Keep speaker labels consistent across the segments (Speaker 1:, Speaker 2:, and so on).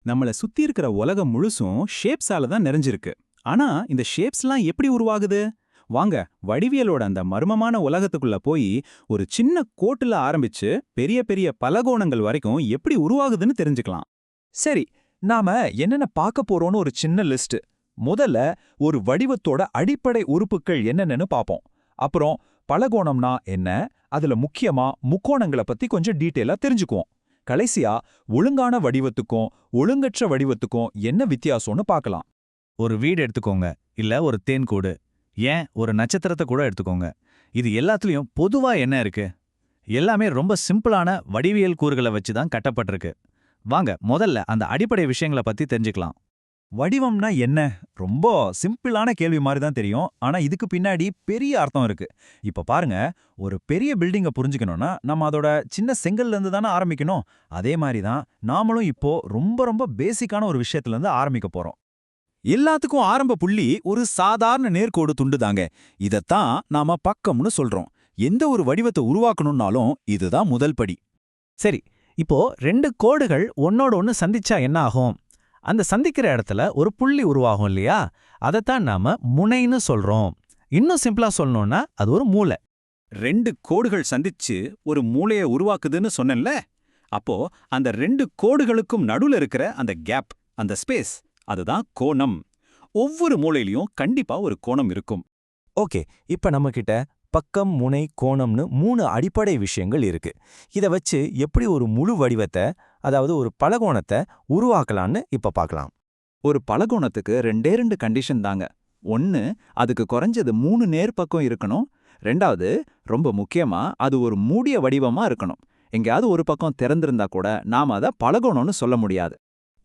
Speaker 1: நம்மள சுத்தி இருக்கிற உலகம் முழுசும் ஷேப்ஸால தான் நிறைஞ்சிருக்கு. ஆனா இந்த ஷேப்ஸ்லாம் எப்படி உருவாகுது? வாங்க, வடிவியலோட அந்த மர்மமான உலகத்துக்குள்ள போய் ஒரு சின்ன கோட்டுல ஆரம்பிச்சு பெரிய பெரிய பலகோணங்கள் வரைக்கும் எப்படி உருவாகுதுன்னு தெரிஞ்சுக்கலாம்.
Speaker 2: சரி, நாம என்னென்ன பார்க்க போறோம்னு ஒரு சின்ன லிஸ்ட். முதல்ல ஒரு வடிவத்தோட அடிப்படை உறுப்புகள் என்னென்னு பார்ப்போம். அப்புறம் பலகோணம்னா என்ன, அதுல முக்கியமா முக்கோணங்களை பத்தி கொஞ்சம் டீட்டெயிலா தெரிஞ்சுக்குவோம். கடைசியா ஒழுங்கான வடிவத்துக்கும் ஒழுங்கற்ற வடிவத்துக்கும் என்ன வித்தியாசம்னு பார்க்கலாம்.
Speaker 3: ஒரு வீடு எடுத்துக்கோங்க, இல்ல ஒரு தேன்கூடு, ஏன் ஒரு நட்சத்திரத்தை கூட எடுத்துக்கோங்க. இது எல்லாத்துலயும் பொதுவா என்ன இருக்கு? எல்லாமே ரொம்ப சிம்பிளான வடிவியல் கூறுகளை வச்சு தான் கட்டப்பட்டிருக்கு. வாங்க முதல்ல அந்த அடிப்படை விஷயங்களை பத்தி தெரிஞ்சுக்கலாம்.
Speaker 2: வடிவம்னா என்ன? ரொம்ப சிம்பிளான கேள்வி மாதிரி தான் தெரியும். ஆனா இதுக்கு பின்னாடி பெரிய அர்த்தம் இருக்கு. இப்ப பாருங்க, ஒரு பெரிய பில்டிங்கை புரிஞ்சுக்கணும்னா நம்ம அதோட சின்ன செங்கல்ல இருந்து தானே ஆரம்பிக்கணும். அதே மாதிரி தான் நாமளும் இப்போ ரொம்ப ரொம்ப பேசிக்கான ஒரு விஷயத்துல இருந்து ஆரம்பிக்க போறோம்.
Speaker 1: எல்லாத்துக்கும் ஆரம்ப புள்ளி ஒரு சாதாரண நேர்கோடு துண்டுதாங்க. இதத்தான் நாம பக்கம்னு சொல்றோம். எந்த ஒரு வடிவத்தை உருவாக்கணும்னாலும் இதுதான் முதல் படி.
Speaker 3: சரி, இப்போ ரெண்டு கோடுகள் ஒன்னோட ஒன்னு சந்திச்சா என்ன ஆகும்? அந்த சந்திக்கிற இடத்துல ஒரு புள்ளி உருவாகும் இல்லையா? அதைத்தான் நாம முனைன்னு சொல்றோம். இன்னும் சிம்பிளா சொல்லணும்னா அது ஒரு மூலை.
Speaker 1: ரெண்டு கோடுகள் சந்திச்சு ஒரு மூலையை உருவாக்குதுன்னு சொன்னேன்ல. அப்போ அந்த ரெண்டு கோடுகளுக்கும் நடுவுல இருக்கிற அந்த கேப், அந்த ஸ்பேஸ், அதுதான் கோணம். ஒவ்வொரு மூலையிலயும் கண்டிப்பா ஒரு கோணம் இருக்கும்.
Speaker 2: ஓகே, இப்ப நம்ம கிட்ட பக்கம், முனை, கோணம்னு 3 அடிப்படை விஷயங்கள் இருக்கு. இத வச்சு எப்படி ஒரு முழு வடிவத்தை, அதாவது ஒரு பலகோணத்தை உருவாக்கலான்னு இப்ப பார்க்கலாம்.
Speaker 1: ஒரு பலகோணத்துக்கு ரெண்டு கண்டிஷன் தாங்க. ஒன்னு, அதுக்கு குறைஞ்சது 3 நேர்பக்கம் இருக்கணும். ரெண்டாவது, ரொம்ப முக்கியமா அது ஒரு மூடிய வடிவமா இருக்கணும். எங்கேயாவது ஒரு பக்கம் திறந்திருந்தா கூட நாம அதை பலகோணம்னு சொல்ல முடியாது.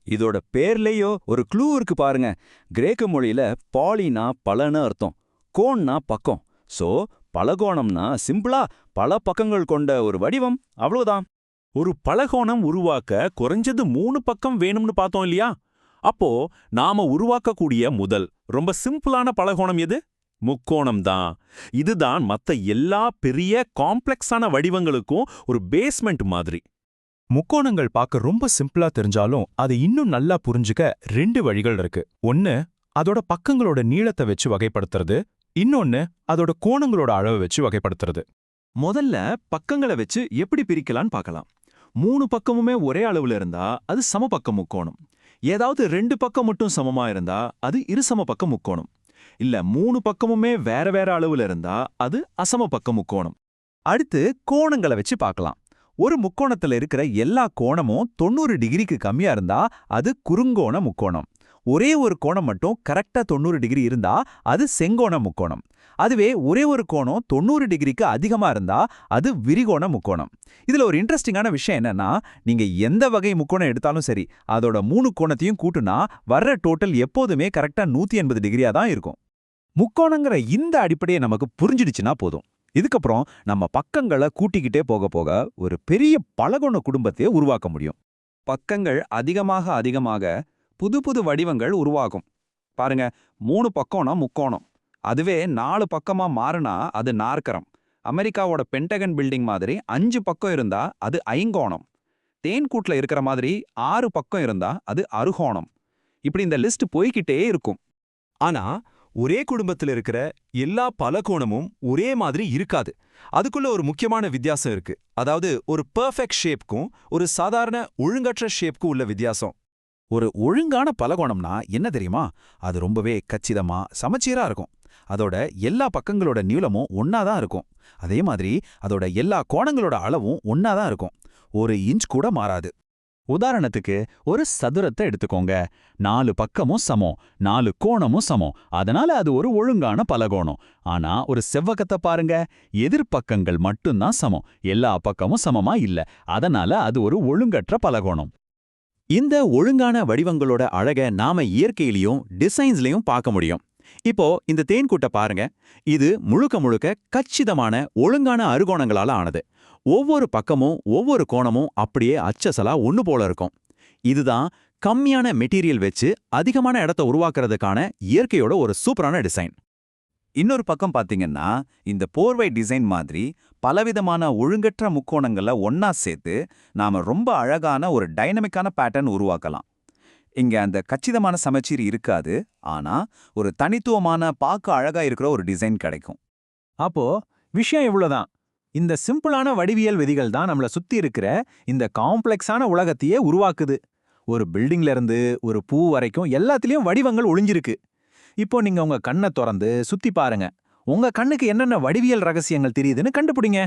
Speaker 2: இதோட பேர்லயோ ஒரு க்ளூ இருக்கு பாருங்க. கிரேக்க மொழியில பாலினா பலன்னு அர்த்தம், கோன்னா பக்கம். சோ பலகோணம்னா சிம்பிளா பல பக்கங்கள் கொண்ட ஒரு வடிவம், அவ்வளவுதான்.
Speaker 4: ஒரு பலகோணம் உருவாக்க குறைஞ்சது 3 பக்கம் வேணும்னு பார்த்தோம் இல்லையா? அப்போ நாம உருவாக்கக்கூடிய முதல் ரொம்ப சிம்பிளான பலகோணம் எது? முக்கோணம் தான். இதுதான் மத்த எல்லா பெரிய காம்ப்ளெக்ஸான வடிவங்களுக்கும் ஒரு பேஸ்மெண்ட் மாதிரி.
Speaker 2: முக்கோணங்கள் பார்க்க ரொம்ப சிம்பிளா தெரிஞ்சாலும் அது இன்னும் நல்லா புரிஞ்சுக்க 2 வழிகள் இருக்கு. ஒன்னு, அதோட பக்கங்களோட நீளத்தை வச்சு வகைப்படுத்துறது. இன்னொன்னு, அதோட கோணங்களோட அளவை வச்சு வகைப்படுத்துறது.
Speaker 1: முதல்ல பக்கங்களை வச்சு எப்படி பிரிக்கலான்னு பார்க்கலாம். 3 பக்கமுமே ஒரே அளவுல இருந்தா அது சமபக்க முக்கோணம். ஏதாவது 2 பக்கம் மட்டும் சமமா இருந்தா அது இருசம பக்க முக்கோணம். இல்ல 3 பக்கமுமே வேற வேற அளவுல இருந்தா அது அசம பக்க முக்கோணம். அடுத்து கோணங்களை வச்சு பார்க்கலாம். ஒரு முக்கோணத்துல இருக்கிற எல்லா கோணமும் 90 டிகிரிக்கு கம்மியா இருந்தா அது குறுங்கோண முக்கோணம். ஒரே ஒரு கோணம் மட்டும் கரெக்டா 90 டிகிரி இருந்தா அது செங்கோண முக்கோணம். அதுவே ஒரே ஒரு கோணம் 90 டிகிரிக்கு அதிகமா இருந்தா அது விரிகோண முக்கோணம். இதுல ஒரு இன்ட்ரெஸ்டிங்கான விஷயம் என்னன்னா, நீங்க எந்த வகை முக்கோணம் எடுத்தாலும் சரி, அதோட 3 கோணத்தையும் கூட்டுனா வர்ற டோட்டல் எப்போதுமே கரெக்டா 180 டிகிரியா தான் இருக்கும். முக்கோணங்கிற இந்த அடிப்படையை நமக்கு புரிஞ்சிடுச்சுன்னா போதும். இதுக்கப்புறம் நம்ம பக்கங்களை கூட்டிக்கிட்டே போக போக ஒரு பெரிய பலகோண குடும்பத்தையே உருவாக்க முடியும். பக்கங்கள் அதிகமாக புது புது வடிவங்கள் உருவாகும். பாருங்க, 3 பக்கம்னா முக்கோணம். அதுவே 4 பக்கமா மாறுனா அது நாற்கரம். அமெரிக்காவோட பென்டகன் பில்டிங் மாதிரி 5 பக்கம் இருந்தா அது ஐங்கோணம். தேன்கூட்ல இருக்கிற மாதிரி 6 பக்கம் இருந்தா அது அறுகோணம். இப்படி இந்த லிஸ்ட் போய்கிட்டே இருக்கும்.
Speaker 5: ஆனா ஒரே குடும்பத்துல இருக்கிற எல்லா பலகோணமும் ஒரே மாதிரி இருக்காது. அதுக்குள்ள ஒரு முக்கியமான வித்தியாசம் இருக்கு. அதாவது ஒரு பெர்ஃபெக்ட் ஷேப்க்கும் ஒரு சாதாரண ஒழுங்கற்ற ஷேப்க்கும் உள்ள வித்தியாசம்.
Speaker 2: ஒரு ஒழுங்கான பலகோணம்னா என்ன தெரியுமா? அது ரொம்பவே கச்சிதமா சமச்சீரா இருக்கும். அதோட எல்லா பக்கங்களோட நீளமும் ஒன்னாதான் இருக்கும். அதே மாதிரி அதோட எல்லா கோணங்களோட அளவும் ஒன்னாதான் இருக்கும். 1 இன்ச் கூட மாறாது. உதாரணத்துக்கு ஒரு சதுரத்தை எடுத்துக்கோங்க. 4 பக்கமும் சமம், 4 கோணமும் சமம். அதனால அது ஒரு ஒழுங்கான பலகோணம். ஆனா ஒரு செவ்வகத்தை பாருங்க, எதிர்பக்கங்கள் மட்டும்தான் சமம், எல்லா பக்கமும் சமமா இல்ல. அதனால அது ஒரு ஒழுங்கற்ற பலகோணம். இந்த ஒழுங்கான வடிவங்களோட அழக நாம இயற்கையிலையும் டிசைன்ஸ்லயும் பார்க்க முடியும். இப்போ இந்த தேன்கூட்டை பாருங்க. இது முழுக்க முழுக்க கச்சிதமான ஒழுங்கான அறுகோணங்களால ஆனது. ஒவ்வொரு பக்கமும் ஒவ்வொரு கோணமும் அப்படியே அச்சசலா ஒண்ணு போல இருக்கும். இதுதான் கம்மியான மெட்டீரியல் வச்சு அதிகமான இடத்தை உருவாக்குறதுக்கான இயற்கையோட ஒரு சூப்பரான டிசைன். இன்னொரு பக்கம் பாத்தீங்கன்னா, இந்த போர்வை டிசைன் மாதிரி பலவிதமான ஒழுங்கற்ற முக்கோணங்களை ஒன்னா சேர்த்து நாம ரொம்ப அழகான ஒரு டைனமிக்கான பேட்டர்ன் உருவாக்கலாம்.
Speaker 6: இங்க அந்த கச்சிதமான சமச்சீர் இருக்காது, ஆனா ஒரு தனித்துவமான பார்க்க அழகா இருக்கிற ஒரு டிசைன் கிடைக்கும்.
Speaker 1: அப்போ விஷயம் இவ்வளவுதான். இந்த சிம்பிளான வடிவியல் விதிகள் தான் நம்மள சுத்தி இருக்கிற இந்த காம்ப்ளெக்ஸான உலகத்தையே உருவாக்குது. ஒரு பில்டிங்ல இருந்து ஒரு பூ வரைக்கும் எல்லாத்துலயும் வடிவங்கள் ஒளிஞ்சிருக்கு. இப்போ நீங்க உங்க கண்ணை திறந்து சுத்தி பாருங்க. உங்க கண்ணுக்கு என்னென்ன வடிவியல் ரகசியங்கள் தெரியுதுன்னு கண்டுபிடிங்க.